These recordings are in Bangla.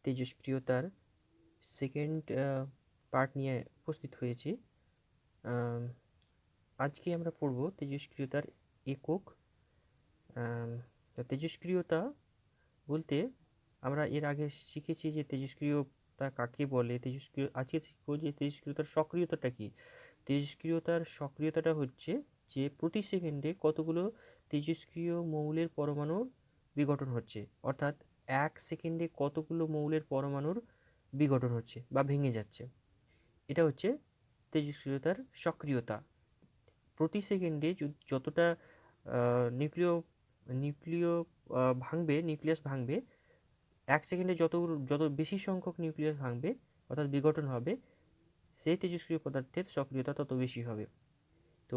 তেজস্ক্রিয়তার সেকেন্ড পার্ট নিয়ে উপস্থিত হয়েছি। আজকে আমরা পড়ব তেজস্ক্রিয়তার একক। তেজস্ক্রিয়তা বলতে আমরা এর আগে শিখেছি যে তেজস্ক্রিয়তা কাকে বলে। আজকে শিখব যে তেজস্ক্রিয়তার সক্রিয়তাটা কী। তেজস্ক্রিয়তার সক্রিয়তাটা হচ্ছে যে প্রতি সেকেন্ডে কতগুলো তেজস্ক্রিয় মৌলের পরমাণুর বিঘটন হচ্ছে, অর্থাৎ 1 সেকেন্ডে কতগুলো মৌলের পরমাণুর বিঘটন হচ্ছে বা ভেঙে যাচ্ছে। এটা হচ্ছে তেজস্ক্রিয়তার সক্রিয়তা। প্রতি সেকেন্ডে যতটা নিউক্লিয়াস ভাঙবে 1 সেকেন্ডে যত বেশি সংখ্যক নিউক্লিয়াস ভাঙবে অর্থাৎ বিঘটন হবে, সেই তেজস্ক্রিয় পদার্থের সক্রিয়তা তত বেশি হবে। তো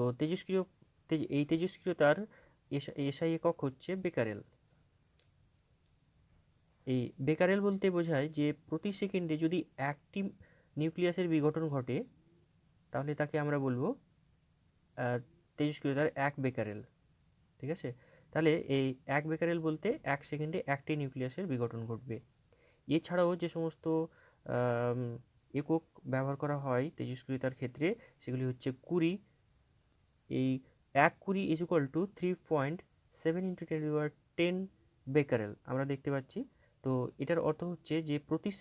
এই তেজস্ক্রিয়তার এসআই একক হচ্ছে বেকারেল। এই বেকারেল বলতে বোঝায় যে প্রতি সেকেন্ডে যদি একটি নিউক্লিয়াসের বিঘটন ঘটে তাহলে তাকে আমরা বলবো তেজস্ক্রিয়তার 1 বেকারেল। ঠিক আছে, তাহলে এই 1 বেকারেল বলতে 1 সেকেন্ডে একটি নিউক্লিয়াসের বিঘটন ঘটবে। এছাড়াও যে সমস্ত একক ব্যবহার করা হয় তেজস্ক্রিয়তার ক্ষেত্রে সেগুলি হচ্ছে কুরি। এই 1 কুরি ইজ ইকুয়াল টু 3.7 × 10 বেকারেল আমরা দেখতে পাচ্ছি। তো এটার অর্থ হচ্ছে যে প্রতি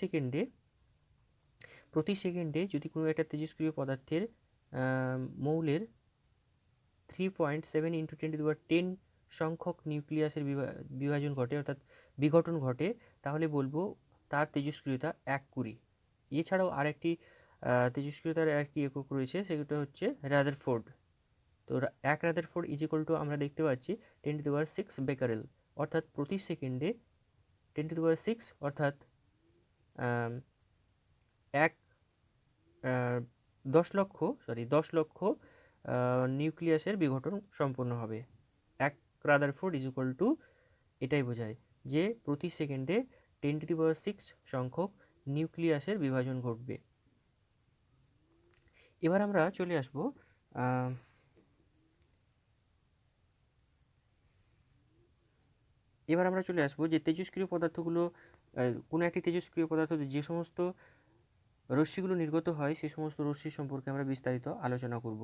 সেকেন্ডে যদি কোনো একটা তেজস্ক্রিয় পদার্থের মৌলের 3.7 × 10 সংখ্যক নিউক্লিয়াসের বিভাজন ঘটে অর্থাৎ বিঘটন ঘটে, তাহলে বলবো তার তেজস্ক্রিয়তা 1 কুরি। এছাড়াও আরেকটি তেজস্ক্রিয়তার একটি একক রয়েছে, সেটা হচ্ছে রাদারফোর্ড। তো 1 রাদারফোর্ড ইজ ইকুয়াল টু আমরা দেখতে পাচ্ছি 10⁶ বেকারেল, অর্থাৎ প্রতি সেকেন্ডে 10⁶ অর্থাৎ 10 লক্ষ নিউক্লিয়াসের বিঘটন সম্পন্ন হবে। 1 রাদারফোর্ড ইজ ইকুয়াল টু এটাই বোঝায় যে প্রতি সেকেন্ডে 10⁶ সংখ্যক নিউক্লিয়াসের বিভাজন ঘটবে। এবার আমরা চলে আসবো যে তেজস্ক্রিয় পদার্থগুলো, কোনো একটি তেজস্ক্রিয় পদার্থ যে সমস্ত রশ্মিগুলো নির্গত হয় সে সমস্ত রশ্মি সম্পর্কে আমরা বিস্তারিত আলোচনা করব।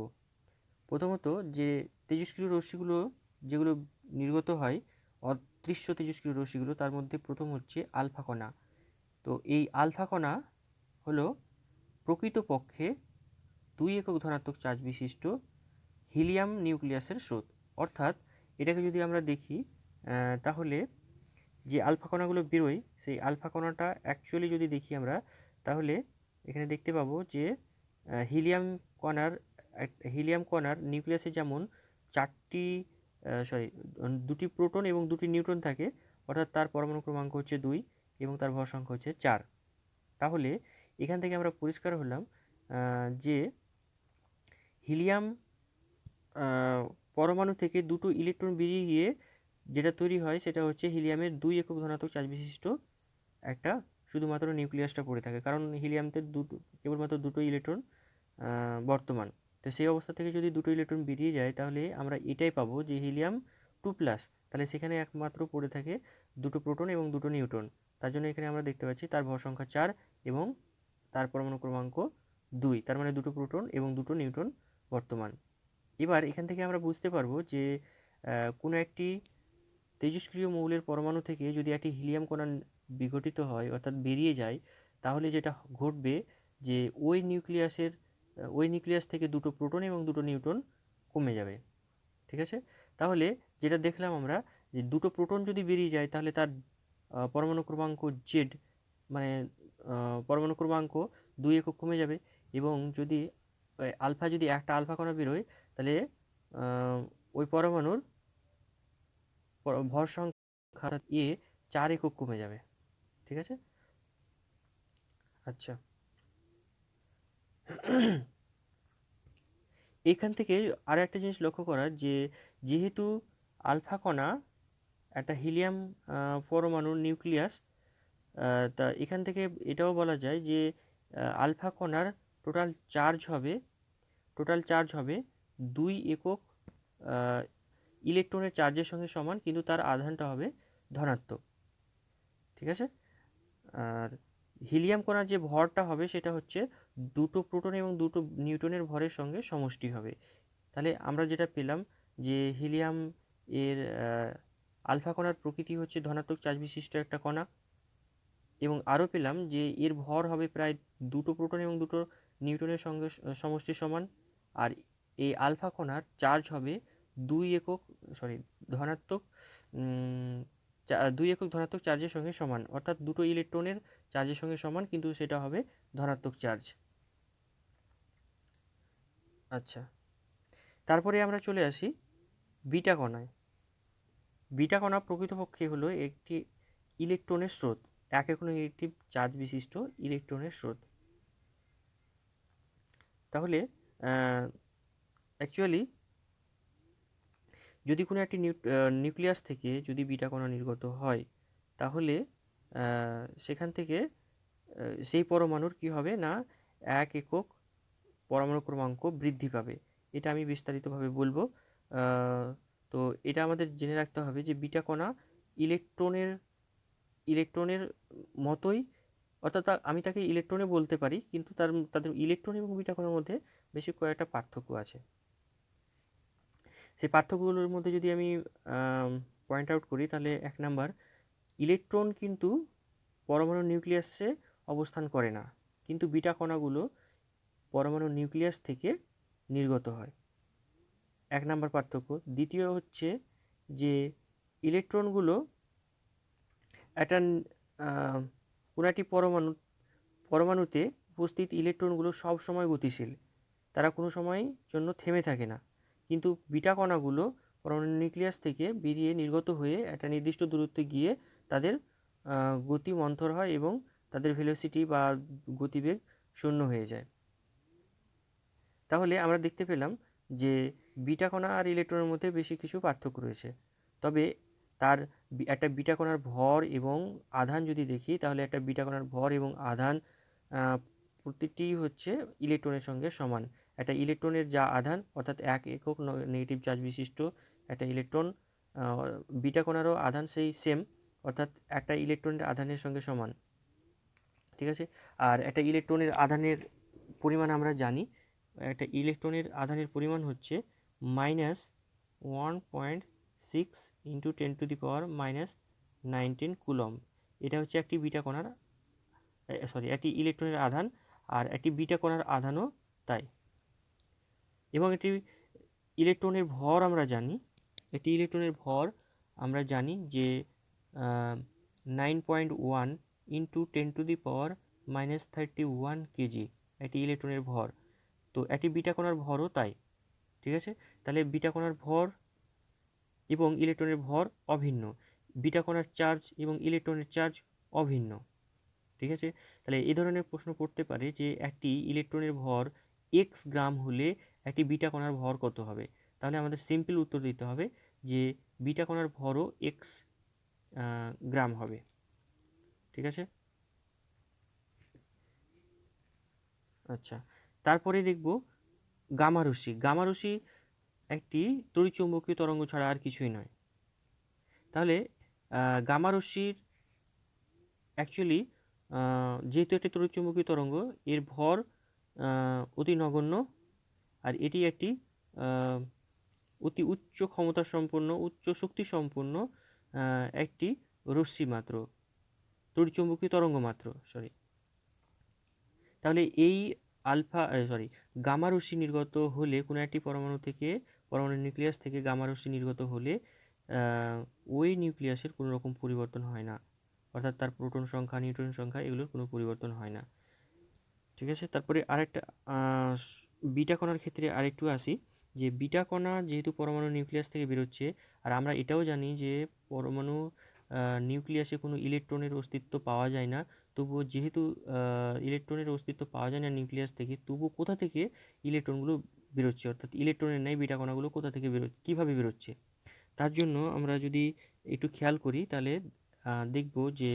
প্রথমত যে তেজস্ক্রিয় রশ্মিগুলো যেগুলো নির্গত হয়, অদৃশ্য তেজস্ক্রিয় রশ্মিগুলো, তার মধ্যে প্রথম হচ্ছে আলফা কণা। তো এই আলফা কণা হলো প্রকৃতপক্ষে 2 একক ধনাত্মক চার্জ বিশিষ্ট হিলিয়াম নিউক্লিয়াসের স্রোত। অর্থাৎ এটাকে যদি আমরা দেখি তাহলে যে আলফা কণাগুলো বেরোয় সেই আলফা কণাটা অ্যাকচুয়ালি যদি দেখি আমরা তাহলে এখানে দেখতে পাবো যে হিলিয়াম কণার নিউক্লিয়াসে যেমন 2টি প্রোটন এবং 2টি নিউট্রন থাকে, অর্থাৎ তার পরমাণু ক্রমাঙ্ক হচ্ছে 2 এবং তার ভর সংখ্যা হচ্ছে 4। তাহলে এখান থেকে আমরা পরিষ্কার হলাম যে হিলিয়াম পরমাণু থেকে 2টো ইলেকট্রন বেরিয়ে গিয়ে যেটা তৈরি হয় সেটা হচ্ছে হিলিয়ামের 2 একক ধনাত্মক চার্জ বিশিষ্ট একটা শুধুমাত্র নিউক্লিয়াসটা পড়ে থাকে, কারণ হিলিয়ামতে কেবলমাত্র 2টো ইলেকট্রন বর্তমান। তো সেই অবস্থা থেকে যদি 2টো ইলেকট্রন বেরিয়ে যায় তাহলে আমরা এটাই পাবো যে হিলিয়াম 2+। তাহলে সেখানে একমাত্র পড়ে থাকে 2টো প্রোটন এবং 2টো নিউট্রন। তার জন্য এখানে আমরা দেখতে পাচ্ছি তার ভর সংখ্যা 4 এবং তার পরমাণু ক্রমাঙ্ক 2, তার মানে 2টো প্রোটন এবং 2টো নিউট্রন বর্তমান। এবার এখান থেকে আমরা বুঝতে পারবো যে কোনো একটি তেজস্ক্রিয় মৌলের পরমাণু থেকে যদি একটি হিলিয়াম কণা বিঘটিত হয় অর্থাৎ বেরিয়ে যায়, তাহলে যেটা ঘটবে যে ওই নিউক্লিয়াস থেকে 2টো প্রোটন এবং 2টো নিউট্রন কমে যাবে। ঠিক আছে, তাহলে যেটা দেখলাম আমরা যে 2টো প্রোটন যদি বেরিয়ে যায় তাহলে তার পরমাণু ক্রমাঙ্ক জেড, মানে পরমাণু ক্রমাঙ্ক 2 একক কমে যাবে, এবং যদি একটা আলফা কণা বেরোয় তাহলে ওই পরমাণুর ভর সংখ্যা অর্থাৎ 4 একক কমে যাবে। ঠিক আছে, আচ্ছা এখান থেকে আর একটা জিনিস লক্ষ্য করার যে যেহেতু আলফা কণা একটা হিলিয়াম পরমাণুর নিউক্লিয়াস, তা এখান থেকে এটাও বলা যায় যে আলফা কণার টোটাল চার্জ হবে 2 একক ইলেকট্রনের চার্জের সঙ্গে সমান, কিন্তু তার আধানটা হবে ধনাত্মক। ঠিক আছে, আর হিলিয়াম কণার যে ভরটা হবে সেটা হচ্ছে দুটো প্রোটন এবং দুটো নিউটনের ভরের সঙ্গে সমষ্টি হবে। তাহলে আমরা যেটা পেলাম যে হিলিয়াম এর আলফা কণার প্রকৃতি হচ্ছে ধনাত্মক চার্জ বিশিষ্ট একটা কণা, এবং আরও পেলাম যে এর ভর হবে প্রায় দুটো প্রোটন এবং দুটো নিউটনের সঙ্গে সমষ্টির সমান। আর এই আলফা কণার চার্জ হবে ধনাত্মক 2 একক ধনাত্মক চার্জের সঙ্গে সমান, অর্থাৎ দুটো ইলেকট্রনের চার্জের সঙ্গে সমান, কিন্তু সেটা হবে ধনাত্মক চার্জ। আচ্ছা, তারপরে আমরা চলে আসি বিটা কণায়। বিটা কণা প্রকৃতপক্ষে হলো একটি ইলেকট্রনের স্রোত, এক একক নেগেটিভ চার্জ বিশিষ্ট ইলেকট্রনের স্রোত। তাহলে অ্যাকচুয়ালি যদি কোনো একটি নিউক্লিয়াস থেকে যদি বিটা কণা নির্গত হয়, তাহলে সেখান থেকে সেই পরমাণুর কি হবে না, এক একক পরমাণু ক্রমাঙ্ক বৃদ্ধি পাবে। এটা আমি বিস্তারিতভাবে বলবো। তো এটা আমাদের জেনে রাখতে হবে যে বিটা কণা ইলেকট্রনের মতোই, অর্থাৎ আমি তাকে ইলেকট্রনে বলতে পারি, কিন্তু তাদের ইলেকট্রন এবং বিটা কণার মধ্যে বেশি কয়েকটা পার্থক্য আছে। সেই পার্থক্যগুলোর মধ্যে যদি আমি পয়েন্ট আউট করি, তাহলে 1 নাম্বার, ইলেকট্রন কিন্তু পরমাণু নিউক্লিয়াসে অবস্থান করে না, কিন্তু বিটা কণাগুলো পরমাণু নিউক্লিয়াস থেকে নির্গত হয়, 1 নাম্বার পার্থক্য। দ্বিতীয় হচ্ছে যে ইলেকট্রনগুলো একটা কোনো একটি পরমাণুতে উপস্থিত ইলেকট্রনগুলো সব সময় গতিশীল, তারা কোনো সময় জন্য থেমে থাকে না, কিন্তু বিটা কণাগুলো পরমাণু নিউক্লিয়াস থেকে বেরিয়ে নির্গত হয়ে একটা নির্দিষ্ট দূরত্বে গিয়ে তাদের গতি মন্থর হয় এবং তাদের ভেলোসিটি বা গতিবেগ শূন্য হয়ে যায়। তাহলে আমরা দেখতে পেলাম যে বিটা কণা আর ইলেকট্রনের মধ্যে বেশি কিছু পার্থক্য রয়েছে। তবে তার একটা বিটা কণার ভর এবং আধান যদি দেখি, তাহলে একটা বিটা কণার ভর এবং আধান প্রতিটি হচ্ছে ইলেকট্রনের সঙ্গে সমান। একটা ইলেকট্রনের যা আধান, অর্থাৎ 1 একক নেগেটিভ চার্জ বিশিষ্ট একটা ইলেকট্রন, বিটা কণারও আধান সেই সেম, অর্থাৎ একটা ইলেকট্রনের আধানের সঙ্গে সমান। ঠিক আছে। আর একটা ইলেকট্রনের আধানের পরিমাণ আমরা জানি, একটা ইলেকট্রনের আধানের পরিমাণ হচ্ছে -1.6 ইন্টু 10⁻⁻19 কুলম্ব। এটা হচ্ছে একটি বিটা কণার একটি ইলেকট্রনের আধান, আর একটি বিটা কণার আধানও তাই। এবং একটি ইলেকট্রনের ভর আমরা জানি যে 9.1 ইন্টু 10⁻⁻31 কেজি একটি ইলেকট্রনের ভর। তো একটি বিটা কণার ভরও তাই। ঠিক আছে। তাহলে বিটা কণার ভর এবং ইলেকট্রনের ভর অভিন্ন, বিটা কণার চার্জ এবং ইলেকট্রনের চার্জ অভিন্ন। ঠিক আছে। তাহলে এই ধরনের প্রশ্ন করতে পারে যে একটি ইলেকট্রনের ভর x গ্রাম হলে একটি বিটা কণার ভর কত হবে। তাহলে আমাদের সিম্পল উত্তর দিতে হবে যে বিটা কণার ভরও x গ্রাম হবে। ঠিক আছে। আচ্ছা, তারপরে দেখব গামা রশ্মি। গামা রশ্মি একটি তড়িৎচুম্বকীয় তরঙ্গ ছাড়া আর কিছুই নয়। তাহলে গামা রশ্মির অ্যাকচুয়ালি যেহেতু একটি তড়িৎচুম্বকীয় তরঙ্গ, এর ভর অতি নগণ্য, আর এটি একটি অতি উচ্চ ক্ষমতা সম্পন্ন, উচ্চ শক্তি সম্পন্ন একটি রশ্মি মাত্র, তড়িৎচুম্বকীয় তরঙ্গ মাত্র, তাহলে এই গামা রশ্মি নির্গত হলে, কোনো একটি পরমাণু নিউক্লিয়াস থেকে গামা রশ্মি নির্গত হলে ওই নিউক্লিয়াসের কোনো রকম পরিবর্তন হয় না, অর্থাৎ তার প্রোটন সংখ্যা, নিউট্রন সংখ্যা এগুলোর কোনো পরিবর্তন হয় না। ঠিক আছে। তারপরে আরেকটা বিটা কণার ক্ষেত্রে আরেকটু আসি, যে বিটা কণা যেহেতু পরমাণু নিউক্লিয়াস থেকে বেরোচ্ছে, আর আমরা এটাও জানি যে পরমাণু নিউক্লিয়াসে কোনো ইলেকট্রনের অস্তিত্ব পাওয়া যায় না, তবুও যেহেতু ইলেকট্রনের অস্তিত্ব পাওয়া যায় না নিউক্লিয়াস থেকে, তবুও কোথা থেকে ইলেকট্রনগুলো বেরোচ্ছে, অর্থাৎ ইলেকট্রনের নেই বিটা কণাগুলো কোথা থেকে কীভাবে বেরোচ্ছে। তার জন্য আমরা যদি একটু খেয়াল করি, তাহলে দেখব যে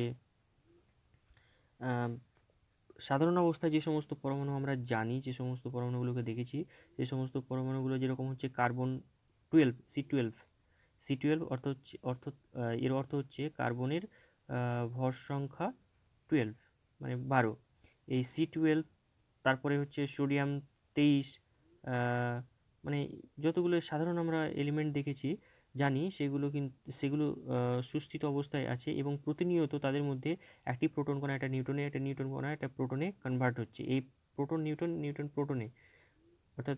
সাধারণ অবস্থায় যে সমস্ত পরমাণু আমরা জানি, যে সমস্ত পরমাণুগুলোকে দেখেছি, সেই সমস্ত পরমাণুগুলো যেরকম হচ্ছে কার্বন 12, C12 এর অর্থ হচ্ছে কার্বনের ভর সংখ্যা 12। মানে 12, এই C12, তারপরে হচ্ছে সোডিয়াম 23, মানে যতগুলো সাধারণ আমরা এলিমেন্ট দেখেছি জানি সেগুলো সুস্থিত অবস্থায় আছে এবং প্রতিনিয়ত তাদের মধ্যে একটি প্রোটন কণা একটা নিউটনে, একটা নিউটন কণা একটা প্রোটনে কনভার্ট হচ্ছে। এই প্রোটন নিউটন নিউটন প্রোটনে, অর্থাৎ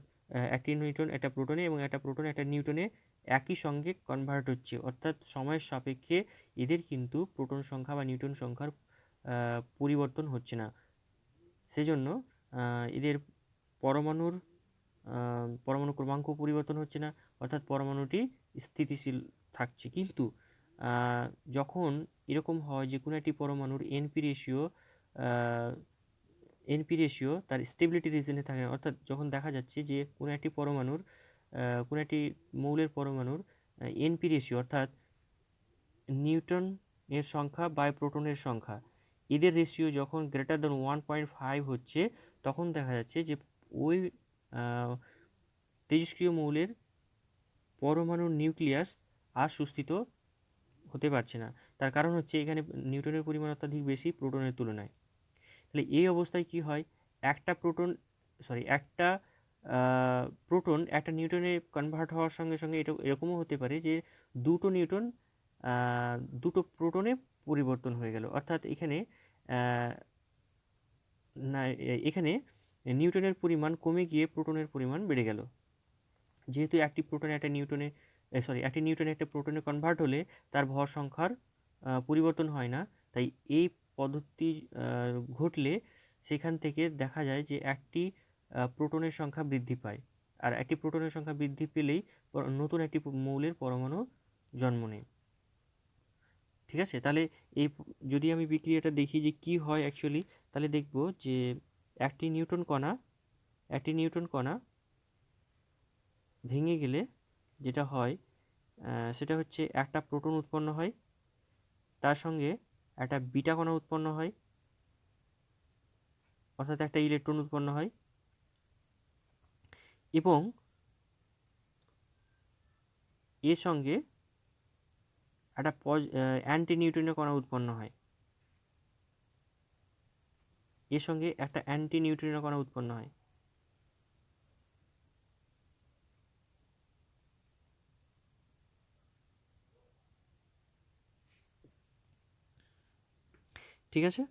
একটি নিউটন একটা প্রোটনে এবং একটা প্রোটন একটা নিউটনে একই সঙ্গে কনভার্ট হচ্ছে, অর্থাৎ সময়ের সাপেক্ষে এদের কিন্তু প্রোটন সংখ্যা বা নিউটন সংখ্যার পরিবর্তন হচ্ছে না। সেজন্য এদের পরমাণুর পরমাণু ক্রমাঙ্ক পরিবর্তন হচ্ছে না, অর্থাৎ পরমাণুটি স্থিতিশীল থাকছে। কিন্তু যখন এরকম হয় যে কোনো একটি পরমাণুর এনপি রেশিও তার স্টেবিলিটি রিজনে থাকে না, অর্থাৎ যখন দেখা যাচ্ছে যে কোনো একটি পরমাণুর কোনো একটি মৌলের পরমাণুর এনপি রেশিও, অর্থাৎ নিউটনের সংখ্যা বাই প্রোটনের সংখ্যা, এদের রেশিও যখন গ্রেটার দ্যান 1.5 হচ্ছে, তখন দেখা যাচ্ছে যে ওই তেজস্ক্রিয় মৌলের পরমাণুর নিউক্লিয়াস আর সুস্থিত হতে পারছে না। তার কারণ হচ্ছে এখানে নিউটনের পরিমাণ অত্যাধিক বেশি প্রোটনের তুলনায়। তাহলে এই অবস্থায় কি হয়, একটা প্রোটন একটা নিউটনে কনভার্ট হওয়ার সঙ্গে সঙ্গে এটা এরকমও হতে পারে যে দুটো নিউটন দুটো প্রোটনে পরিবর্তন হয়ে গেল, অর্থাৎ এখানে না এখানে নিউটনের পরিমাণ কমে গিয়ে প্রোটনের পরিমাণ বেড়ে গেল। যেহেতু একটি নিউটনে একটা প্রোটনে কনভার্ট হলে তার ভর সংখ্যার পরিবর্তন হয় না, তাই এই পদ্ধতি ঘটলে সেখান থেকে দেখা যায় যে একটি প্রোটনের সংখ্যা বৃদ্ধি পায়, আর একটি প্রোটনের সংখ্যা বৃদ্ধি পেলেই নতুন একটি মৌলের পরমাণু জন্ম নেয়। ঠিক আছে, তাহলে যদি আমি বিক্রিয়াটা দেখি যে কি হয় অ্যাকচুয়ালি, তাহলে দেখব যে একটি নিউটন কণা ভেঙে গেলে যেটা হয় সেটা হচ্ছে একটা প্রোটন উৎপন্ন হয়, তার সঙ্গে একটা বিটা কণা উৎপন্ন হয়, অর্থাৎ একটা ইলেকট্রন উৎপন্ন হয়, এবং এর সঙ্গে একটা অ্যান্টি নিউট্রিনো কণা উৎপন্ন হয়, এর সঙ্গে একটা অ্যান্টি নিউট্রিনো কণা উৎপন্ন হয়। ঠিক আছে,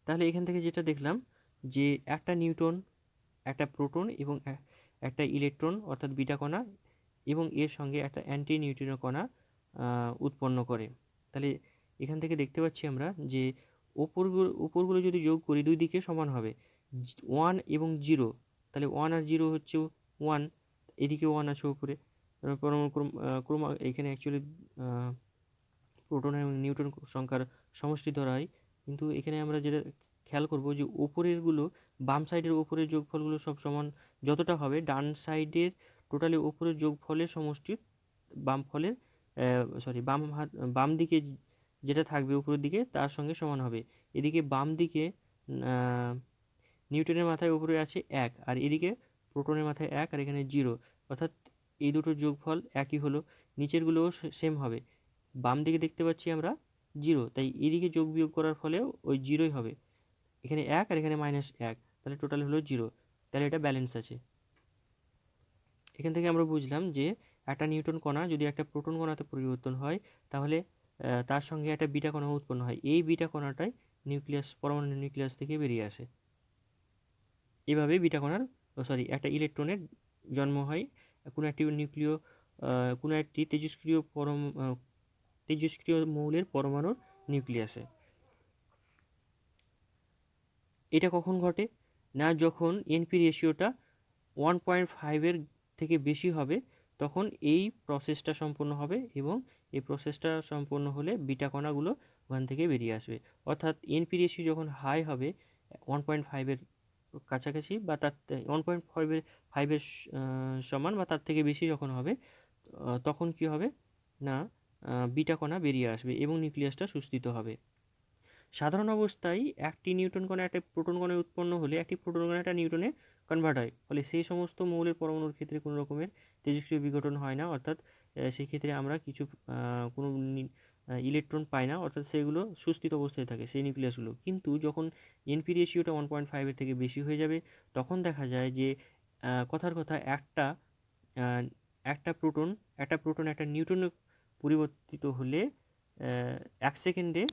তাহলে এখান থেকে যেটা দেখলাম যে একটা নিউটন, একটা প্রোটন এবং একটা ইলেকট্রন অর্থাৎ বিটা কণা এবং এর সঙ্গে একটা অ্যান্টি নিউট্রিনো কণা উৎপন্ন করে। তাহলে এখান থেকে দেখতে পাচ্ছি আমরা যে উপরগুলো যদি যোগ করি দুই দিকে সমান হবে 1 এবং 0, তাহলে 1 আর 0 হচ্ছে 1, এদিকে 1 আছে উপরে, পরমাণু এখানে অ্যাকচুয়ালি প্রোটন এবং নিউট্রন সংখ্যার সমষ্টি ধরা হয়। কিন্তু এখানে আমরা যেটা খেয়াল করব যে উপরেরগুলো, বাম সাইডের উপরের যোগফলগুলো সব সমান যতটা হবে, ডান সাইডের টোটালি উপরের যোগফলের সমষ্টি বাম দিকে যেটা থাকবে উপরের দিকে তার সঙ্গে সমান হবে। এদিকে বাম দিকে নিউটনের মাথায় উপরে আছে 1, আর এদিকে প্রোটনের মাথায় 1 আর এখানে 0, অর্থাৎ এই দুটোর যোগফল একই হলো। নিচেরগুলোও সেম হবে। বাম দিকে দেখতে পাচ্ছি আমরা 0, তাই এদিকে যোগ বিয়োগ করার ফলেও ওই 0ই হবে। এখানে 1 আর এখানে -1, তাহলে টোটাল হলো 0, তাহলে এটা ব্যালেন্স আছে। এখান থেকে আমরা বুঝলাম যে একটা নিউটন কণা যদি একটা প্রোটন কণাতে পরিবর্তন হয়, তাহলে তার সঙ্গে একটা বিটা কণা উৎপন্ন হয়, এই বিটা কণাটাই পরমাণু নিউক্লিয়াস থেকে বেরিয়ে আসে। এভাবে একটা ইলেকট্রনের জন্ম হয় কোনো একটি কোনো একটি তেজস্ক্রিয় মৌলের পরমাণুর নিউক্লিয়াসে। এটা কখন ঘটে না, যখন এনপি রেশিওটা 1.5 থেকে বেশি হবে, তখন এই প্রসেসটা সম্পন্ন হবে, এবং এই প্রসেসটা সম্পন্ন হলে বিটা কণাগুলো ওখান থেকে বেরিয়ে আসবে। অর্থাৎ এনপি রেশিও যখন হাই হবে 1.5 কাছাকাছি বা তার 1.5 সমান বা তার থেকে বেশি যখন হবে, তখন কি হবে না, বিটা কণা বেরিয়ে আসবে এবং নিউক্লিয়াসটা সুস্থিত হবে। সাধারণ অবস্থায় একটি নিউটন কণা একটা প্রোটন কণায় উৎপন্ন হলে একটি প্রোটন কণা একটা নিউটনে কনভার্ট হয়, ফলে সেই সমস্ত মৌলের পরমাণুর ক্ষেত্রে কোনো রকমের তেজস্ক্রিয় বিঘটন হয় না, অর্থাৎ সেই ক্ষেত্রে আমরা কোনো ইলেকট্রন পায় না, অর্থাৎ সেগুলো সুস্থিত অবস্থায় থাকে সেই নিউক্লিয়াসগুলো। কিন্তু যখন এনপি রেশিওটা 1.5-এর থেকে বেশি হয়ে যাবে তখন দেখা যায় যে কথার কথা আহ, একটা প্রোটন একটা নিউট্রনে পরিবর্তিত হলে 1 সেকেন্ডে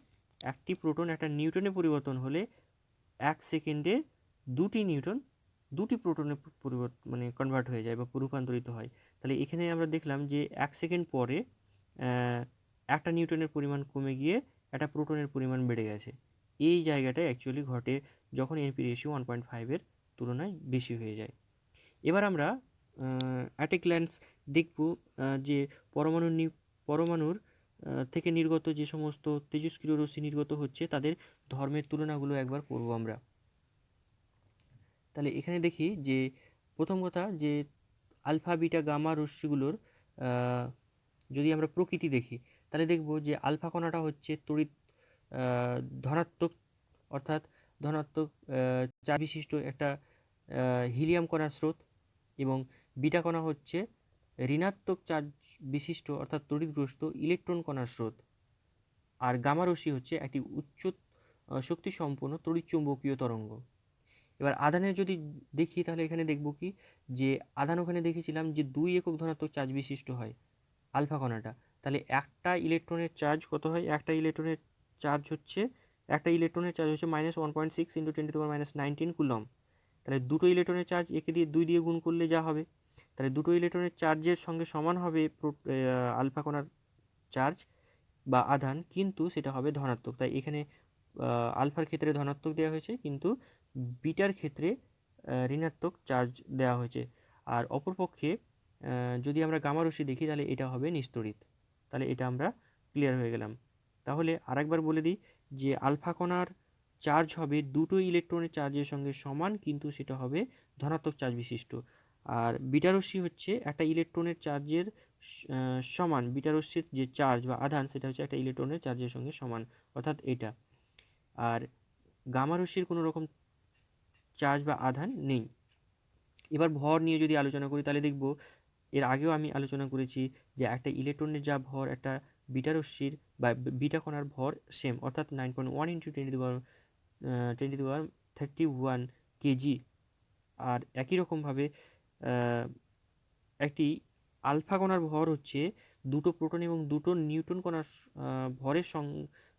একটি প্রোটন একটা নিউটনে পরিবর্তন হলে 1 সেকেন্ডে দুটি প্রোটনে মানে কনভার্ট হয়ে যায় বা রূপান্তরিত হয়। তাহলে এখানে আমরা দেখলাম যে 1 সেকেন্ড পরে আহ, একটা নিউটনের পরিমাণ কমে গিয়ে একটা প্রোটনের পরিমাণ বেড়ে গেছে। এই জায়গাটায় অ্যাকচুয়ালি ঘটে যখন এনপি রেশিও 1.5-এর তুলনায় বেশি হয়ে যায়। এবার আমরা অ্যাট এ গ্ল্যান্স দেখব যে পরমাণুর থেকে নির্গত যে সমস্ত তেজস্ক্রিয় রশ্মি নির্গত হচ্ছে তাদের ধর্মের তুলনাগুলো একবার করব আমরা। তাহলে এখানে দেখি যে প্রথম কথা যে আলফা বিটা গামা রশ্মিগুলোর যদি আমরা প্রকৃতি দেখি তাহলে দেখব যে আলফা কণাটা হচ্ছে তড়িৎ ধনাত্মক, অর্থাৎ ধনাত্মক চার্জ বিশিষ্ট একটা হিলিয়াম কণার স্রোত, এবং বিটা কণা হচ্ছে ঋণাত্মক চার্জ বিশিষ্ট অর্থাৎ তড়িৎগ্রস্ত ইলেকট্রন কণার স্রোত। আর গামা রশ্মি হচ্ছে একটি উচ্চ শক্তি সম্পন্ন তড়িৎচুম্বকীয় তরঙ্গ। এবার আধানের যদি দেখি তাহলে এখানে দেখব কি যে আধান ওখানে দেখেছিলাম যে 2 একক ধনাত্মক চার্জ বিশিষ্ট হয় আলফা কণাটা। তাহলে একটা ইলেকট্রনের চার্জ কত হয়? একটা ইলেকট্রনের চার্জ হচ্ছে -1.6 × 10⁻19 কুলম্ব। তাহলে দুটো ইলেকট্রনের চার্জ একে দিয়ে 2 দিয়ে গুণ করলে যা হবে, তাহলে দুটো ইলেকট্রনের চার্জের সঙ্গে সমান হবে আলফা কণার চার্জ বা আধান, কিন্তু সেটা হবে ধনাত্মক। তাই এখানে আলফার ক্ষেত্রে ধনাত্মক দেওয়া হয়েছে, কিন্তু বিটার ক্ষেত্রে ঋণাত্মক চার্জ দেওয়া হয়েছে। আর অপরপক্ষে যদি আমরা গামা রশ্মি দেখি তাহলে এটা হবে নিস্তড়িত। তাহলে এটা আমরা ক্লিয়ার হয়ে গেলাম। তাহলে আরেকবার বলে দিই যে আলফা কণার চার্জ হবে দুটো ইলেকট্রনের চার্জের সঙ্গে সমান, কিন্তু সেটা হবে ধনাত্মক চার্জ বিশিষ্ট। আর বিটা রশ্মি হচ্ছে একটা ইলেকট্রনের চার্জের সমান, বিটা রশ্মির যে চার্জ বা আধান সেটা হচ্ছে একটা ইলেকট্রনের চার্জের সঙ্গে সমান, অর্থাৎ এটা। আর গামা রশ্মির কোনো রকম চার্জ বা আধান নেই। এবার ভর নিয়ে যদি আলোচনা করি তাহলে দেখব এর আগেও আমি আলোচনা করেছি যে একটা ইলেকট্রনের যা ভর একটা বিটা রশ্মির বা বিটা কণার ভর সেম, অর্থাৎ 9.1 × 10⁻31 কেজি। আর একই রকমভাবে একটি আলফা কণার ভর হচ্ছে দুটো প্রোটন এবং দুটো নিউট্রন কণার ভরের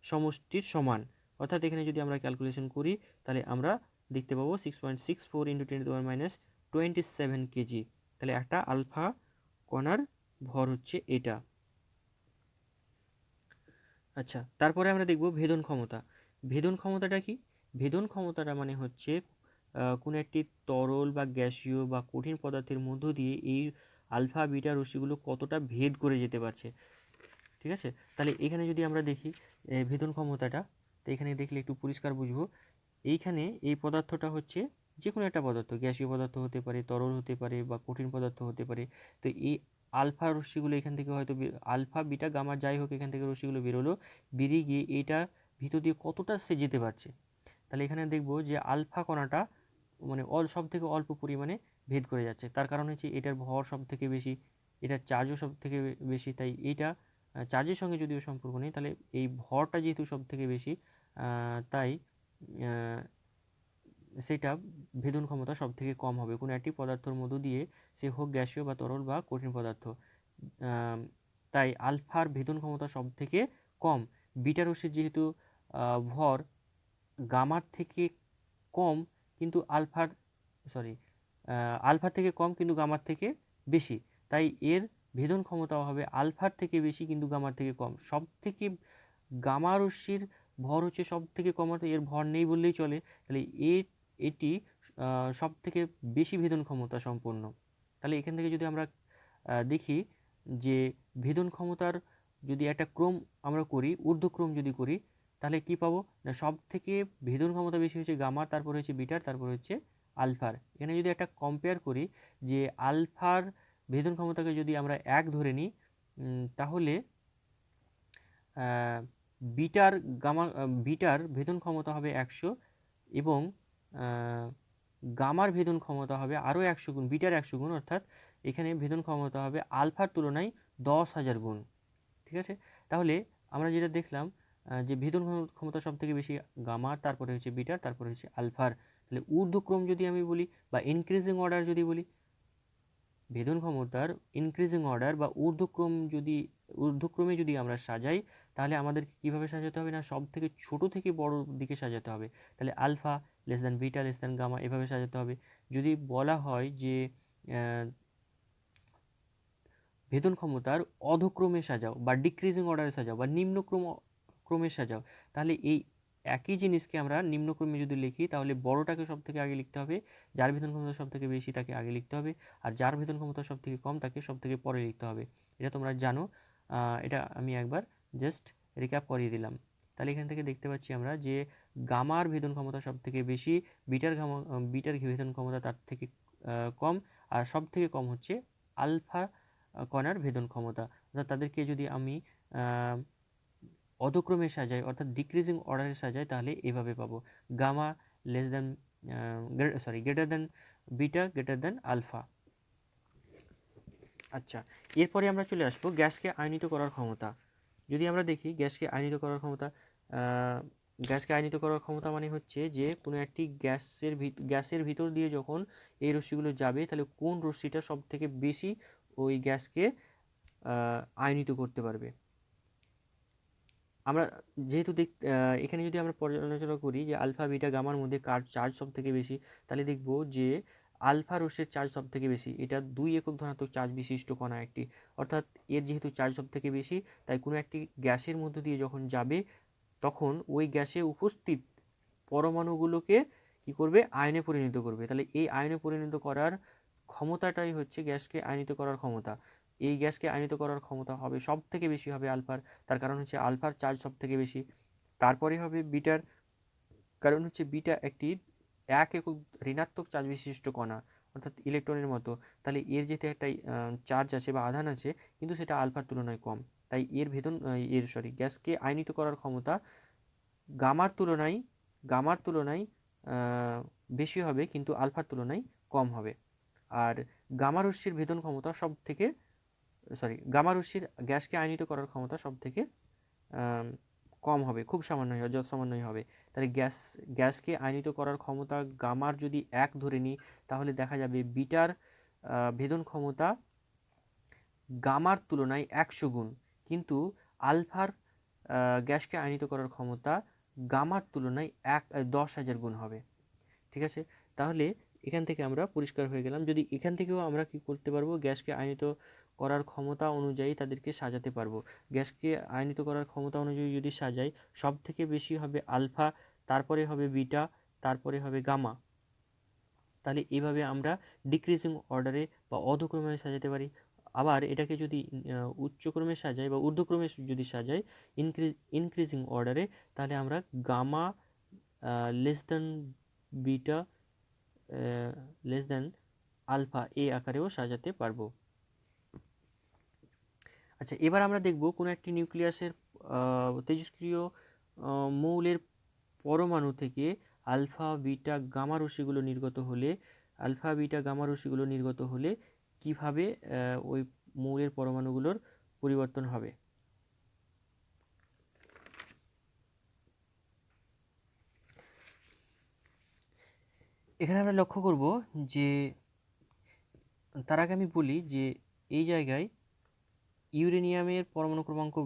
সমষ্টির সমান। অর্থাৎ এখানে যদি আমরা ক্যালকুলেশন করি তাহলে আমরা দেখতে পাবো 6.64 × 10⁻27 কেজি। তাহলে একটা আলফা কণার ভর হচ্ছে এটা। আচ্ছা, তারপরে আমরা দেখব ভেদন ক্ষমতা। ভেদন ক্ষমতাটা কি? ভেদন ক্ষমতাটা মানে হচ্ছে কোনো একটি তরল বা গ্যাসীয় বা কঠিন পদার্থের মধ্য দিয়ে এই আলফা বিটা রশ্মিগুলো কতটা ভেদ করে যেতে পারছে। ঠিক আছে, তাহলে এখানে যদি আমরা দেখি ভেদন ক্ষমতাটা, তো এখানে দেখলে একটু পরিষ্কার বুঝবো। এইখানে এই পদার্থটা হচ্ছে যে কোনো একটা পদার্থ, গ্যাসীয় পদার্থ হতে পারে, তরল হতে পারে বা কঠিন পদার্থ হতে পারে। তো এই আলফা রশ্মিগুলো এখান থেকে হয়তো আলফা বিটা গামা যাই হোক এখান থেকে রশ্মিগুলো বেরোলো, বেরিয়ে গিয়ে এইটা ভিতর দিয়ে কতটা সে যেতে পারছে। তাহলে এখানে দেখব যে আলফা কণাটা মানে সব থেকে অল্প পরিমাণে ভেদ করে যাচ্ছে। তার কারণ হচ্ছে এটার ভর সব থেকে বেশি, এটার চার্জও সব থেকে বেশি। তাই এইটা চার্জের সঙ্গে যদিও সম্পর্ক নেই, তাহলে এই ভরটা যেহেতু সব থেকে বেশি তাই সেটা ভেদন ক্ষমতা সব থেকে কম হবে কোনো একটি পদার্থের মধ্য দিয়ে, সে হোক গ্যাসীয় বা তরল বা কঠিন পদার্থ। তাই আলফার ভেদন ক্ষমতা সব থেকে কম। বিটা রশ্মির যেহেতু ভর গামার থেকে কম কিন্তু আলফার থেকে কম কিন্তু গামার থেকে বেশি, তাই এর ভেদন ক্ষমতাও হবে আলফার থেকে বেশি কিন্তু গামার থেকে কম। সব থেকে গামা রশ্মির ভর হচ্ছে সব থেকে কম, অর্থাৎ এর ভর নেই বললেই চলে। তাহলে এটি সব থেকে বেশি ভেদন ক্ষমতা সম্পন্ন। তাহলে এখান থেকে যদি আমরা দেখি যে ভেদন ক্ষমতার যদি একটা ক্রম আমরা করি, ঊর্ধ্বক্রম যদি করি, তাহলে কি পাবো না সব থেকে ভেদন ক্ষমতা বেশি হচ্ছে গামার, তারপর হচ্ছে বিটার, তারপর হচ্ছে আলফার। এখানে যদি একটা কম্পেয়ার করি যে আলফার ভেদন ক্ষমতাকে যদি আমরা 1 ধরে নিই, তাহলে বিটার বিটার ভেদন ক্ষমতা হবে 100 এবং গামার ভেদন ক্ষমতা হবে আরও 100 গুণ, বিটার 100 গুণ, অর্থাৎ এখানে ভেদন ক্ষমতা হবে আলফার তুলনায় 10,000 গুণ। ঠিক আছে, তাহলে আমরা যেটা দেখলাম যে ভেদন ক্ষমতা সব থেকে বেশি গামার, তারপরে হচ্ছে বিটার, তারপরে হচ্ছে আলফার। তাহলে ঊর্ধ্বক্রম যদি আমি বলি বা ইনক্রিজিং অর্ডার যদি বলি, ভেদন ক্ষমতার ইনক্রিজিং অর্ডার বা ঊর্ধ্বক্রমে যদি আমরা সাজাই, তাহলে আমাদেরকে কীভাবে সাজাতে হবে না, সব থেকে ছোট থেকে বড় দিকে সাজাতে হবে। তাহলে alpha less than beta less than gamma এভাবে সাজাতে হবে। যদি বলা হয় যে ভেদন ক্ষমতার অধক্রমে সাজাও বা ডিক্রিজিং অর্ডারে সাজাও বা ক্রমে সাজাও, তাহলে এই একই জিনিসকে আমরা নিম্নক্রমে যদি লিখি, তাহলে বড়টাকে সব থেকে আগে লিখতে হবে, যার ভেদন ক্ষমতা সব থেকে বেশি তাকে আগে লিখতে হবে, আর যার ভেদন ক্ষমতা সব থেকে কম তাকে সব থেকে পরে লিখতে হবে। এটা তোমরা জানো, এটা আমি একবার জাস্ট রিক্যাপ করিয়ে দিলাম। তাহলে এখান থেকে দেখতে পাচ্ছি আমরা যে গামার ভেদন ক্ষমতা সব থেকে বেশি, বিটার ভেদন ক্ষমতা তার থেকে কম, আর সব থেকে কম হচ্ছে আলফা কণার ভেদন ক্ষমতা। অর্থাৎ তাদেরকে যদি আমি অধক্রমে সাজাই অর্থাৎ ডিক্রিজিং অর্ডারে সাজাই, তাহলে এভাবে পাবো gamma less than greater than beta greater than alpha. আচ্ছা, এরপরে আমরা চলে আসবো গ্যাসকে আয়নিত করার ক্ষমতা। যদি আমরা দেখি গ্যাসকে আয়নিত করার ক্ষমতা, গ্যাসকে আয়নিত করার ক্ষমতা মানে হচ্ছে যে কোনো একটি গ্যাসের ভিতর দিয়ে যখন এই রশ্মিগুলো যাবে, তাহলে কোন রশ্মিটা সব থেকে বেশি ওই গ্যাসকে আয়নিত করতে পারবে। আমরা যেহেতু এখানে যদি আমরা পর্যালোচনা করি যে আলফা বিটা গামার মধ্যে কার চার্জ সব থেকে বেশি, তাহলে দেখব যে আলফা রশ্মির চার্জ সব থেকে বেশি। এটা 2 একক ধনাত্মক চার্জ বিশিষ্ট কণা একটি, অর্থাৎ এর যেহেতু চার্জ সব থেকে বেশি, তাই কোনো একটি গ্যাসের মধ্য দিয়ে যখন যাবে, তখন ওই গ্যাসে উপস্থিত পরমাণুগুলোকে কি করবে, আয়নে পরিণত করবে। তাহলে এই আয়নে পরিণত করার ক্ষমতাটাই হচ্ছে গ্যাসকে আয়নিত করার ক্ষমতা। এই গ্যাসকে আয়নিত করার ক্ষমতা হবে সব থেকে বেশি হবে আলফার, তার কারণ হচ্ছে আলফার চার্জ সব থেকে বেশি। তারপরে হবে বিটার, কারণ হচ্ছে বিটা একটি 1 একক ঋণাত্মক চার্জ বিশিষ্ট কণা, অর্থাৎ ইলেকট্রনের মতো। তাহলে এর যেতে একটা চার্জ আছে বা আধান আছে, কিন্তু সেটা আলফার তুলনায় কম, তাই গ্যাসকে আয়নিত করার ক্ষমতা গামার তুলনায় বেশি হবে, কিন্তু আলফার তুলনায় কম হবে। আর গামা রশ্মির ভেদন ক্ষমতা গামা রশ্মির গ্যাসকে আয়নিত করার ক্ষমতা সব থেকে কম হবে, খুব সামান্যই হবে, যত সামান্যই হবে। তাহলে গ্যাসকে আয়নিত করার ক্ষমতা গামার যদি 1 ধরে নিই, তাহলে দেখা যাবে বিটার ভেদন ক্ষমতা গামার তুলনায় 100 গুণ, কিন্তু আলফার গ্যাসকে আয়নিত করার ক্ষমতা গামার তুলনায় 10,000 গুণ হবে। ঠিক আছে, তাহলে এখান থেকে আমরা পরিষ্কার হয়ে গেলাম। যদি এখান থেকেও আমরা কি করতে পারবো, গ্যাসকে আয়নিত করার ক্ষমতা অনুযায়ী তাদেরকে সাজাতে পারবো। গ্যাসকে আয়নিত করার ক্ষমতা অনুযায়ী যদি সাজাই, সব থেকে বেশি হবে আলফা, তারপরে হবে বিটা, তারপরে হবে গামা। তাহলে এইভাবে আমরা ডিক্রিজিং অর্ডারে বা অধক্রমে সাজাতে পারি। আবার এটাকে যদি উচ্চক্রমে সাজাই বা ঊর্ধ্বক্রমে যদি সাজাই ইনক্রিজিং অর্ডারে, তাহলে আমরা gamma less than beta less than alpha এই আকারেও সাজাতে পারবো। আচ্ছা, এবার আমরা দেখব কোনো একটি নিউক্লিয়াসের তেজস্ক্রিয় মৌলের পরমাণু থেকে আলফা বিটা গামা রশ্মিগুলো নির্গত হলে কিভাবে ওই মৌলের পরমাণুগুলোর পরিবর্তন হবে। এখানে আমরা লক্ষ্য করব যে তার আগে আমি বলি যে এই জায়গায় ইউরেনিয়ামের পরমাণু ক্রমাঙ্ক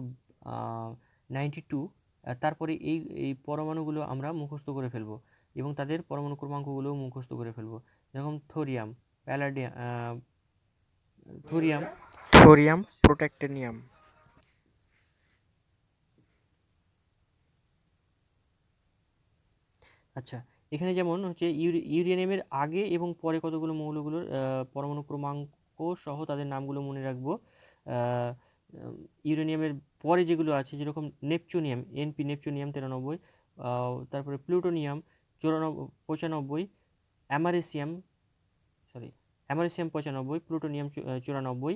92, তারপরে এই পরমাণুগুলো আমরা মুখস্থ করে ফেলব এবং তাদের পরমাণু ক্রমাঙ্কগুলোও মুখস্থ করে ফেলব। যেরকম থোরিয়াম প্রোট্যাক্টিনিয়াম। আচ্ছা, এখানে যেমন হচ্ছে ইউরেনিয়ামের আগে এবং পরে কতগুলো মৌলগুলোর পরমাণু ক্রমাঙ্ক সহ তাদের নামগুলো মনে রাখবো। ইউরেনিয়ামের পরে যেগুলো আছে, যেরকম নেপচুনিয়াম, নেপচুনিয়াম 93, তারপরে প্লুটোনিয়াম 95, অ্যামারেসিয়াম 95, প্লুটোনিয়াম 94,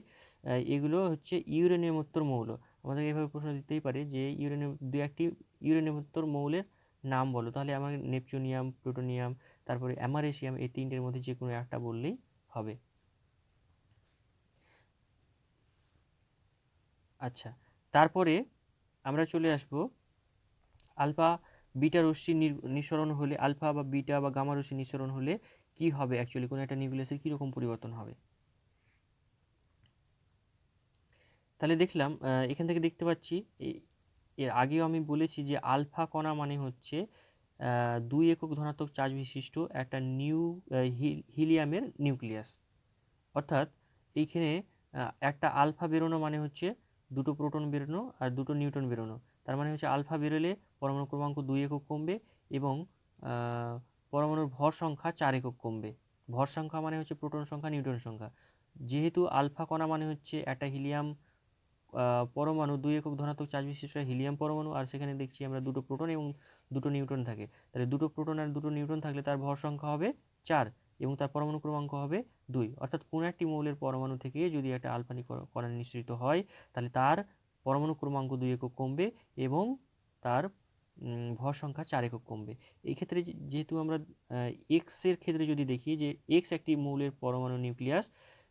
এগুলো হচ্ছে ইউরেনিয়ামোত্তর মৌল। আমাদের এভাবে প্রশ্ন দিতেই পারে যে একটি ইউরেনিয়ামোত্তর মৌলের নাম বলো, তাহলে আমাকে নেপচুনিয়াম, প্লুটোনিয়াম, তারপরে অ্যামারেসিয়াম, এই তিনটের মধ্যে যে কোনো একটা বললেই হবে। আচ্ছা, তারপরে আমরা চলে আসব আলফা বিটা রশ্মি নিঃসরণ হলে, আলফা বা বিটা বা গামা রশ্মি নিঃসরণ হলে কি হবে, অ্যাকচুয়ালি কোনো একটা নিউক্লিয়াসের কীরকম পরিবর্তন হবে। তাহলে দেখলাম এখান থেকে দেখতে পাচ্ছি এর আগেও আমি বলেছি যে আলফা কণা মানে হচ্ছে 2 একক ধনাত্মক চার্জ বিশিষ্ট একটা হিলিয়ামের নিউক্লিয়াস। অর্থাৎ এইখানে একটা আলফা বেরোনো মানে হচ্ছে দুটো প্রোটন বেরোনো আর দুটো নিউট্রন বেরোনো। তার মানে হচ্ছে আলফা বেরোলে পরমাণু ক্রমাঙ্ক 2 একক কমবে এবং পরমাণুর ভর সংখ্যা 4 একক কমবে। ভর সংখ্যা মানে হচ্ছে প্রোটন সংখ্যা, নিউট্রন সংখ্যা। যেহেতু আলফা কণা মানে হচ্ছে একটা হিলিয়াম পরমাণু 2 একক ধনাত্মক চার্জ বিশিষ্ট হিলিয়াম পরমাণু, আর সেখানে দেখছি আমরা দুটো প্রোটন এবং দুটো নিউট্রন থাকে। তাহলে দুটো প্রোটন আর দুটো নিউট্রন থাকলে তার ভর সংখ্যা হবে 4 এবং তার পরমাণু ক্রমাঙ্ক হবে 2। অর্থাৎ কোনো একটি মৌলের পরমাণু থেকে যদি একটা আলফা কণা নিঃসৃত হয় তাহলে তার পরমাণু ক্রমাঙ্ক 2 একক কমবে এবং তার ভর সংখ্যা 4 একক কমবে। এই ক্ষেত্রে যেহেতু আমরা এক্স এর ক্ষেত্রে যদি দেখি যে এক্স একটি মৌলের পরমাণু নিউক্লিয়াস,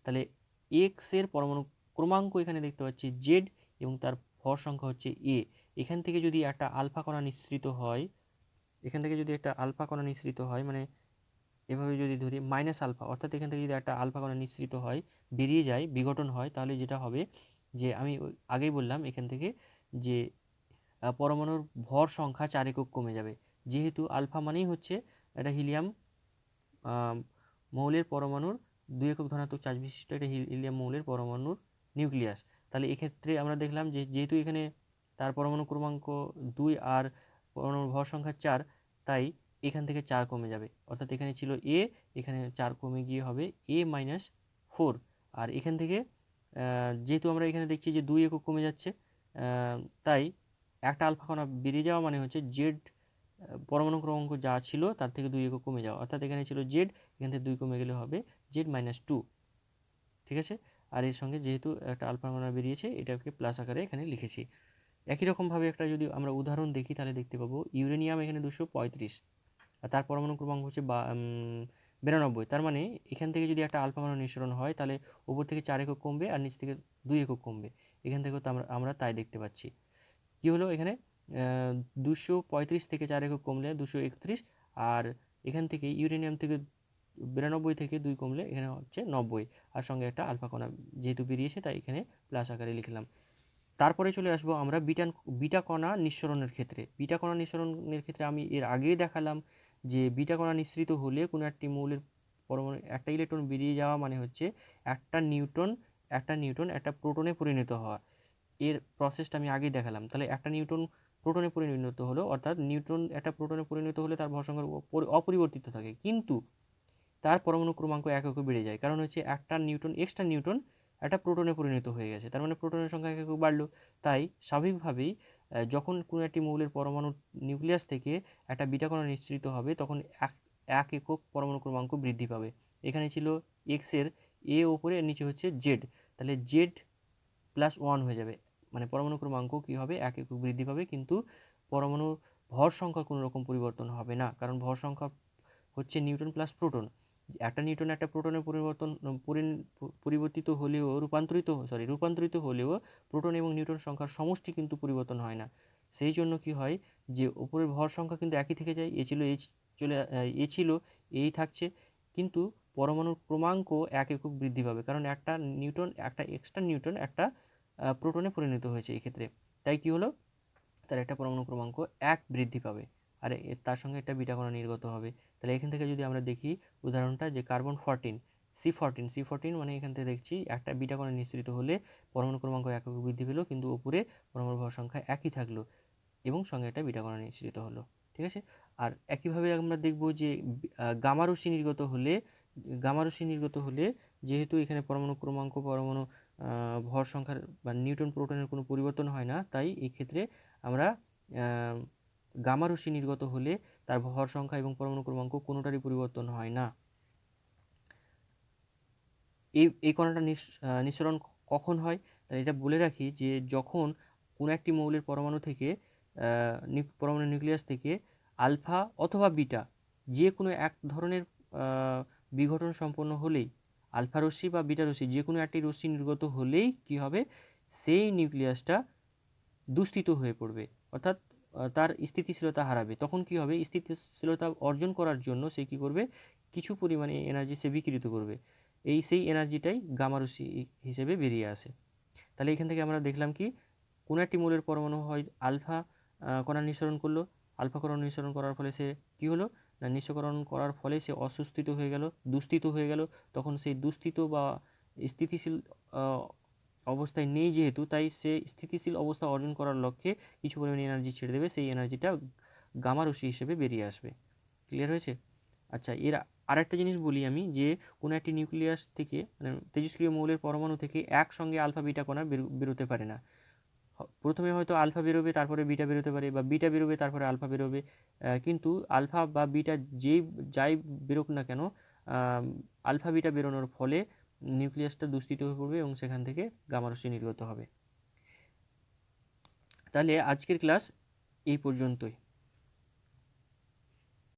তাহলে এক্স এর পরমাণু ক্রমাঙ্ক এখানে দেখতে পাচ্ছি জেড এবং তার ভর সংখ্যা হচ্ছে এ। এখান থেকে যদি একটা আলফা কণা নিঃসৃত হয়, এখান থেকে যদি একটা আলফা কণা নিঃসৃত হয়, মানে এভাবে যদি ধরি মাইনাস আলফা, অর্থাৎ এখান থেকে যদি একটা আলফা কণা নিঃসৃত হয়, বেরিয়ে যায়, বিঘটন হয়, তাহলে যেটা হবে যে আমি আগেই বললাম এখান থেকে যে পরমাণুর ভর সংখ্যা 4 একক কমে যাবে। যেহেতু আলফা মানেই হচ্ছে একটা হিলিয়াম মৌলের পরমাণুর 2 একক ধনাত্মক চার্জ বিশিষ্ট একটা হিলিয়াম মৌলের পরমাণুর নিউক্লিয়াস। তাহলে এক্ষেত্রে আমরা দেখলাম যে যেহেতু এখানে তার পরমাণু ক্রমাঙ্ক 2 আর পরমাণুর ভর সংখ্যা 4, তাই এখান থেকে 4 কমে যাবে। অর্থাৎ এখানে ছিল এ, এখানে 4 কমে গিয়ে হবে A-4। আর এখান থেকে যেহেতু আমরা এখানে দেখছি যে 2 একক কমে যাচ্ছে, তাই একটা আলফা কণা বেরিয়ে যাওয়া মানে হচ্ছে জেড পরমাণু ক্রমাঙ্ক যা ছিল তার থেকে 2 একক কমে যাওয়া। অর্থাৎ এখানে ছিল জেড, এখান থেকে 2 কমে গেলে হবে Z-2। ঠিক আছে। আর এর সঙ্গে যেহেতু একটা আলফা কণা বেরিয়েছে, এটাকে প্লাস আকারে এখানে লিখেছি। একই রকমভাবে একটা যদি আমরা উদাহরণ দেখি তাহলে দেখতে পাবো ইউরেনিয়াম এখানে 235 আর তার পরমাণু ক্রমাঙ্ক হচ্ছে 92। তার মানে এখান থেকে যদি একটা আলফা কণা নিঃসরণ হয় তাহলে উপর থেকে 4 একক কমবে আর নিচ থেকে 2 একক কমবে। এখান থেকেও তো আমরা তাই দেখতে পাচ্ছি। কি হলো এখানে 235 থেকে 4 একক কমলে 231, আর এখান থেকে ইউরেনিয়াম থেকে 92 থেকে 2 কমলে এখানে হচ্ছে 90, আর সঙ্গে একটা আলফা কণা যেহেতু বেরিয়েছে তাই এখানে প্লাস আকারে লিখলাম। তারপরে চলে আসবো আমরা বিটা কণা নিঃসরণের ক্ষেত্রে। বিটা কণা নিঃসরণের ক্ষেত্রে আমি এর আগেই দেখালাম যে বিটা কণা নিঃসৃত হলে কোনো একটি মৌলের পরমাণু একটা ইলেকট্রন বেরিয়ে যাওয়া মানে হচ্ছে একটা নিউট্রন একটা প্রোটনে পরিণত হওয়া। এর প্রসেসটা আমি আগেই দেখালাম। তাহলে একটা নিউট্রন প্রোটনে পরিণত হলো, অর্থাৎ নিউট্রন একটা প্রোটনে পরিণত হলে তার ভর সংখ্যা অপরিবর্তিত থাকে, কিন্তু তার পরমাণু ক্রমাঙ্ক 1 একক বেড়ে যায়। কারণ হচ্ছে একটা এক্সট্রা নিউট্রন একটা প্রোটনে পরিণত হয়ে গেছে, তার মানে প্রোটনের সংখ্যা 1 একক বাড়লো। তাই স্বাভাবিকভাবেই যখন কোনো একটি মৌলের পরমাণু নিউক্লিয়াস থেকে একটা বিটা কণা নিঃসৃত হবে তখন এক একক পরমাণু ক্রমাঙ্ক বৃদ্ধি পাবে। এখানে ছিল এক্স এর এ ওপরে, নিচে হচ্ছে জেড, তাহলে Z+1 হয়ে যাবে। মানে পরমাণু ক্রমাঙ্ক কী হবে, 1 একক বৃদ্ধি পাবে, কিন্তু পরমাণুর ভর সংখ্যা কোনো রকম পরিবর্তন হবে না, কারণ ভর সংখ্যা হচ্ছে নিউট্রন প্লাস প্রোটন। একটা নিউট্রন একটা প্রোটনের পরিবর্তিত হলেও রূপান্তরিত হলেও প্রোটন এবং নিউট্রন সংখ্যার সমষ্টি কিন্তু পরিবর্তন হয় না। সেই জন্য কি হয় যে উপরের ভর সংখ্যা কিন্তু একই থেকে যায়, এ ছিল এই থাকছে, কিন্তু পরমাণুর ক্রমাঙ্ক 1 একক বৃদ্ধি পাবে, কারণ একটা এক্সট্রা নিউট্রন একটা প্রোটনে পরিণত হয়েছে এই ক্ষেত্রে। তাই কি হলো, তার একটা পরমাণু ক্রমাঙ্ক 1 বৃদ্ধি পাবে, আর তার সঙ্গে একটা বিটা কণা নির্গত হবে। তাহলে এখান থেকে যদি আমরা দেখি উদাহরণটা, যে কার্বন 14 C14 মানে এখান থেকে দেখছি একটা বিটা কণা নিঃসৃত হলে পরমাণু ক্রমাঙ্ক 1 একক বৃদ্ধি পেল, কিন্তু উপরে পরমাণু ভর সংখ্যা একই থাকলো এবং সঙ্গে একটা বিটা কণা নিঃসৃত হলো। ঠিক আছে। আর একইভাবে আমরা দেখব যে গামা রশ্মি নির্গত হলে যেহেতু এখানে পরমাণু ক্রমাঙ্ক পরমাণু ভর সংখ্যার বা নিউট্রন প্রোটনের কোনো পরিবর্তন হয় না, তাই এই ক্ষেত্রে আমরা গামা রশ্মি নির্গত হলে তার ভর সংখ্যা এবং পরমাণু ক্রমাঙ্ক কোনোটারই পরিবর্তন হয় না। এই কণাটা নিঃসরণ কখন হয়, তাহলে এটা বলে রাখি যে যখন কোনো একটি মৌলের পরমাণু থেকে পরমাণু নিউক্লিয়াস থেকে আলফা অথবা বিটা যে কোনো এক ধরনের বিঘটন সম্পন্ন হলেই, আলফা রশ্মি বা বিটা রশ্মি যে কোনো একটি রশ্মি নির্গত হলেই কি হবে, সেই নিউক্লিয়াসটা দুস্থিত হয়ে পড়বে, অর্থাৎ তার স্থিতিশীলতা হারাবে। তখন কি হবে, স্থিতিশীলতা অর্জন করার জন্য সে কী করবে, কিছু পরিমাণে এনার্জি সে বিকৃত করবে, সেই এনার্জিটাই গামা রশ্মি হিসেবে বেরিয়ে আসে। তাহলে এখান থেকে আমরা দেখলাম কি, কোনো একটি মৌলের পরমাণু হয় আলফা কণা নিঃসরণ করলো, আলফা কণা নিঃসরণ করার ফলে সে কী হলো না, নিঃসরণ করার ফলে সে অসুস্থিত হয়ে গেল, দুস্থিত হয়ে গেল। তখন সেই দুস্থিত বা স্থিতিশীল অবস্থায় নেই যেহেতু, তাই সে স্থিতিশীল অবস্থা অর্জন করার লক্ষ্যে কিছু পরিমাণে এনার্জি ছেড়ে দেবে, সেই এনার্জিটা গামা রশ্মি হিসেবে বেরিয়ে আসবে। ক্লিয়ার হয়েছে? আচ্ছা, এর আরেকটা জিনিস বলি আমি, যে কোনো একটি নিউক্লিয়াস থেকে মানে তেজস্ক্রিয় মৌলের পরমাণু থেকে একসঙ্গে আলফা বিটা কণা বেরোতে পারে না। প্রথমে হয়তো আলফা বেরোবে, তারপরে বিটা বেরোতে পারে, বা বিটা বেরোবে তারপরে আলফা বেরোবে। কিন্তু আলফা বা বিটা যাই বেরোক না কেন, আলফা বিটা বেরোনোর ফলে নিউক্লিয়াসটা দূষিত হয়ে পড়বে এবং সেখান থেকে গামা রশ্মি নির্গত হবে। তাহলে আজকের ক্লাস এই পর্যন্তই।